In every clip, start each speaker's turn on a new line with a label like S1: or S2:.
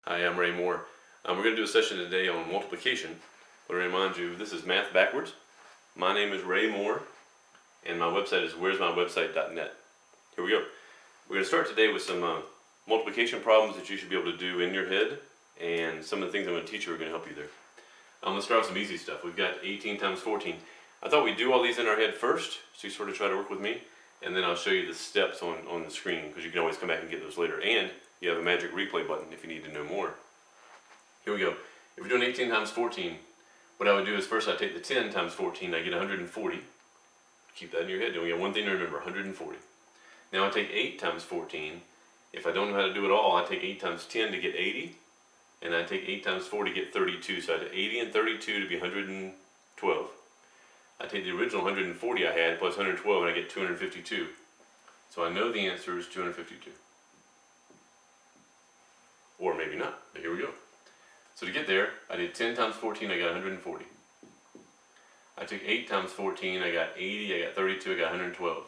S1: Hi, I'm Ray Moore. We're going to do a session today on multiplication. But I remind you, this is Math Backwards. My name is Ray Moore, and my website is where'smywebsite.net. Here we go. We're going to start today with some multiplication problems that you should be able to do in your head, and some of the things I'm going to teach you are going to help you there. Let's start with some easy stuff. We've got 18 times 14. I thought we'd do all these in our head first, so you sort of try to work with me, and then I'll show you the steps on the screen, because you can always come back and get those later. And you have a magic replay button if you need to know more. Here we go. If we're doing 18 times 14, what I would do is first I take the 10 times 14, I get 140. Keep that in your head. You only got one thing to remember, 140. Now I take 8 times 14. If I don't know how to do it all, I take 8 times 10 to get 80. And I take 8 times 4 to get 32. So I take 80 and 32 to be 112. I take the original 140 I had plus 112 and I get 252. So I know the answer is 252. Or maybe not, but here we go. So to get there, I did 10 times 14, I got 140. I took 8 times 14, I got 80, I got 32, I got 112.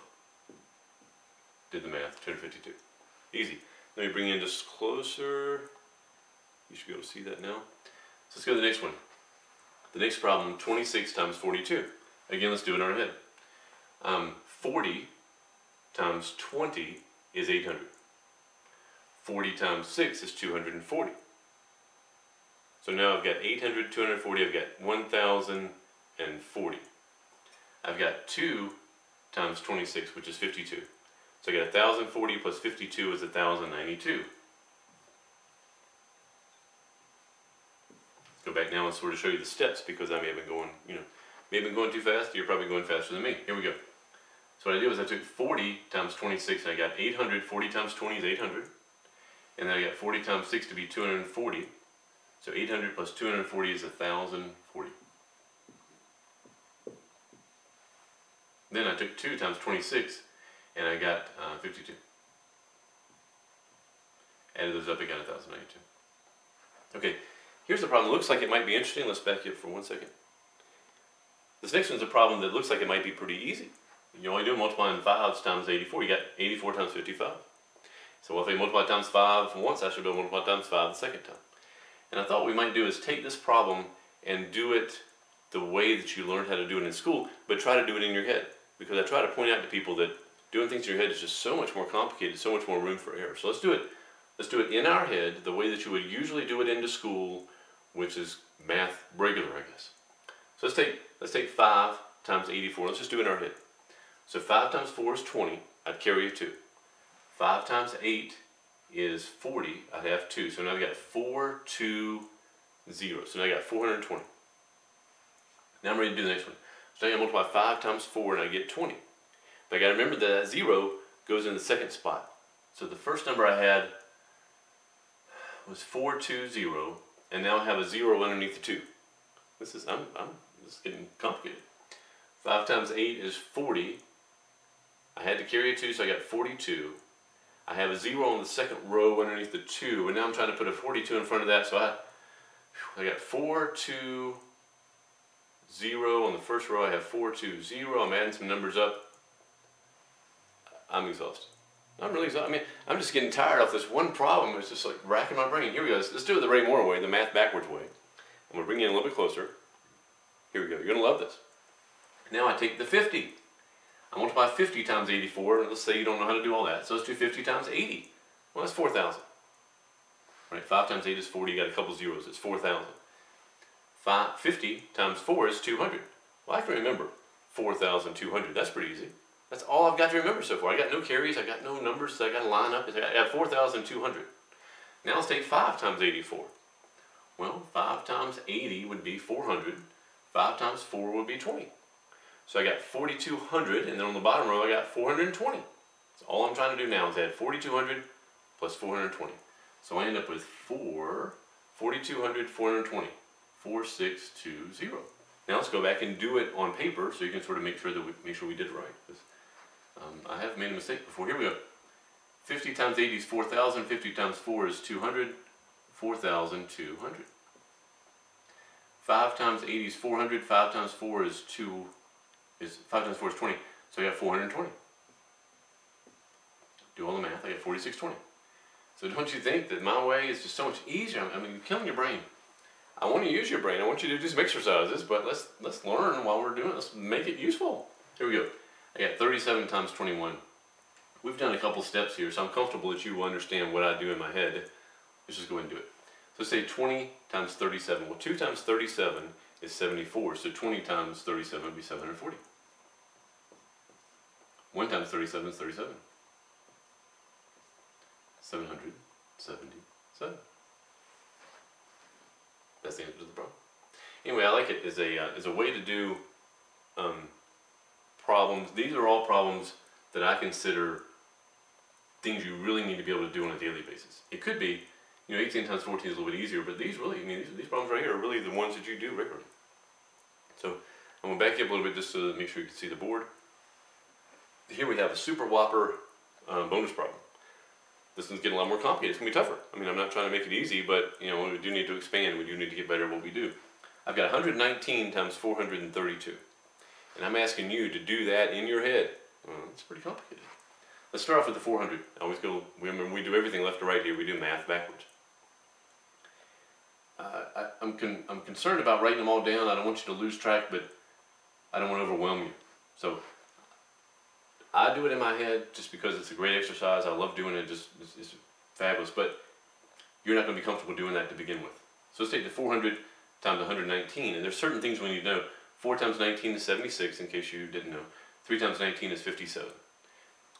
S1: Did the math, 252. Easy. Let me bring in just closer. You should be able to see that now. So let's go to the next one. The next problem, 26 times 42. Again, let's do it in our head. 40 times 20 is 800. 40 times 6 is 240. So now I've got 800, 240, I've got 1040. I've got 2 times 26, which is 52. So I got 1040 plus 52 is 1092. Go back now and sort of show you the steps, because I may have been going, may have been going too fast. You're probably going faster than me. Here we go. So what I did was I took 40 times 26 and I got 800. 40 times 20 is 800. And then I got 40 times 6 to be 240. So 800 plus 240 is 1040. Then I took 2 times 26 and I got 52. Added those up, I got 1092. Okay, here's the problem. It looks like it might be interesting. Let's back you up for 1 second. This next one's a problem that looks like it might be pretty easy. You only do multiplying 5 times 84. You got 84 times 55. So if I multiply times 5 once, I should be able to multiply times 5 the second time. And I thought what we might do is take this problem and do it the way that you learned how to do it in school, but try to do it in your head. Because I try to point out to people that doing things in your head is just so much more complicated, so much more room for error. So let's do it. Let's do it in our head the way that you would usually do it into school, which is math regular, I guess. So let's take 5 times 84. Let's just do it in our head. So 5 times 4 is 20. I'd carry a 2. 5 times 8 is 40. I'd have 2. So now I've got 420. So now I got 420. Now I'm ready to do the next one. So now I multiply 5 times 4 and I get 20. But I got to remember that that 0 goes in the second spot. So the first number I had was 420, and now I have a 0 underneath the 2. This is getting complicated. 5 times 8 is 40. I had to carry a 2, so I got 42. I have a 0 on the second row underneath the 2, and now I'm trying to put a 42 in front of that, so I got 420 on the first row. I have 420. I'm adding some numbers up. I'm exhausted. I'm really exhausted. I mean, I'm just getting tired off this one problem. It's just like racking my brain. Here we go. Let's do it the Ray Moore way, the math backwards way. I'm going to bring you in a little bit closer. Here we go. You're going to love this. Now I take the 50. I multiply 50 times 84. Let's say you don't know how to do all that. So let's do 50 times 80. Well, that's 4,000. Right? 5 times 8 is 40. You got a couple zeros. It's 4,000. 50 times 4 is 200. Well, I can remember 4,200. That's pretty easy. That's all I've got to remember so far. I got no carries. I got no numbers. So I got to line up. I got 4,200. Now let's take 5 times 84. Well, 5 times 80 would be 400. 5 times 4 would be 20. So I got 4,200, and then on the bottom row I got 420. So all I'm trying to do now is add 4,200 plus 420. So I end up with 4,200, 420. 4620. Now let's go back and do it on paper so you can sort of make sure we did it right. I have made a mistake before. Here we go. 50 times 80 is 4,000. 50 times 4 is 200. 4,200. 5 times 80 is 400. 5 times 4 is 5 times 4 is 20. So I got 420. Do all the math. I got 4620. So don't you think that my way is just so much easier? I mean, you're killing your brain. I want to use your brain. I want you to do some exercises, but let's learn while we're doing it. Let's make it useful. Here we go. I got 37 times 21. We've done a couple steps here, so I'm comfortable that you will understand what I do in my head. Let's just go ahead and do it. So say 20 times 37. Well, 2 times 37 is 74, so 20 times 37 would be 740. 1 times 37 is 37. 777. That's the answer to the problem. Anyway, I like it as a way to do problems. These are all problems that I consider things you really need to be able to do on a daily basis. It could be, 18 times 14 is a little bit easier, but these really, these problems right here are really the ones that you do regularly. So I'm going to back you up a little bit just to make sure you can see the board. Here we have a super whopper bonus problem. This one's getting a lot more complicated. It's going to be tougher. I mean, I'm not trying to make it easy, but we do need to expand. We do need to get better at what we do. I've got 119 times 432. And I'm asking you to do that in your head. It's pretty complicated. Let's start off with the 400. I always go, remember, we do everything left to right here. We do math backwards. I'm concerned about writing them all down. I don't want you to lose track, but I don't want to overwhelm you. So I do it in my head just because it's a great exercise. I love doing it. It's fabulous. But you're not going to be comfortable doing that to begin with. So let's take the 400 times 119. And there's certain things we need to know. 4 times 19 is 76, in case you didn't know. 3 times 19 is 57.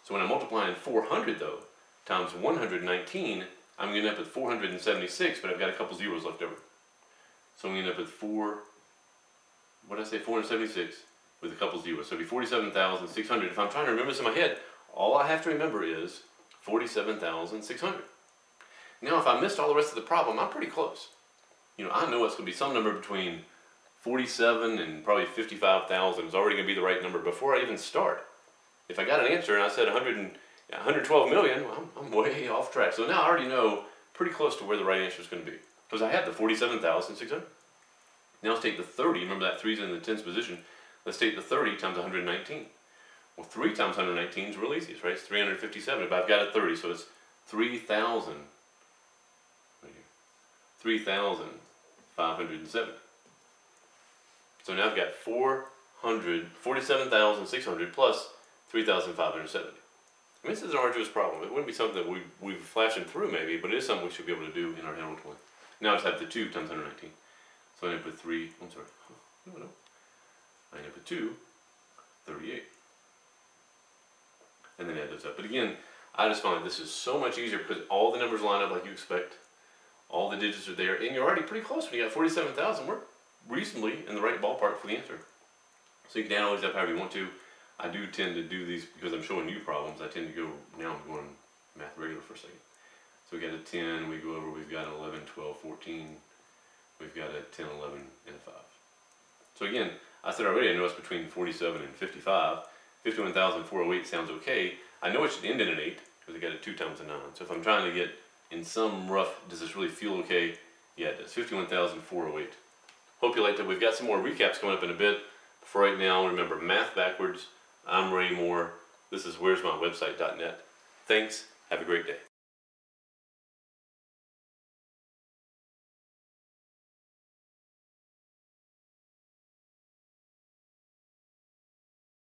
S1: So when I'm multiplying 400, though, times 119, I'm going to end up with 476, but I've got a couple zeros left over. So I'm going to end up with 476 with a couple zeros. So it'll be 47,600. If I'm trying to remember this in my head, all I have to remember is 47,600. Now, if I missed all the rest of the problem, I'm pretty close. I know it's going to be some number between 47 and probably 55,000 is already going to be the right number before I even start. If I got an answer and I said 112 million, well, I'm way off track. So now I already know pretty close to where the right answer is going to be. Because I had the 47,600. Now let's take the 30. Remember that 3's in the tens position. Let's take the 30 times 119. Well, 3 times 119 is real easy, right? It's 357, but I've got a 30, so it's 3,000. Right here. 3,507. So now I've got 47,600 plus 3,570. I mean, this is an arduous problem. It wouldn't be something that we've flashing through maybe, but it is something we should be able to do in our head ultimately. Now I just have the 2 times 119. So I end up with 3, I'm sorry, no. I end up with 2, 38. And then add those up. But again, I just find this is so much easier because all the numbers line up like you expect. All the digits are there, and you're already pretty close when you got 47,000. We're reasonably in the right ballpark for the answer. So you can add all these up however you want to. I do tend to do these because I'm showing you problems. I tend to go, now I'm going math regular for a second. So we got a 10, we go over, we've got an 11, 12, 14, we've got a 10, 11, and a 5. So again, I said already I know it's between 47 and 55. 51,408 sounds okay. I know it should end in an 8 because I got a 2 times a 9. So if I'm trying to get in some rough, does this really feel okay? Yeah, it does. 51,408. Hope you liked it. We've got some more recaps coming up in a bit. For right now, remember, math backwards. I'm Ray Moore. This is where'smywebsite.net. Thanks. Have a great day.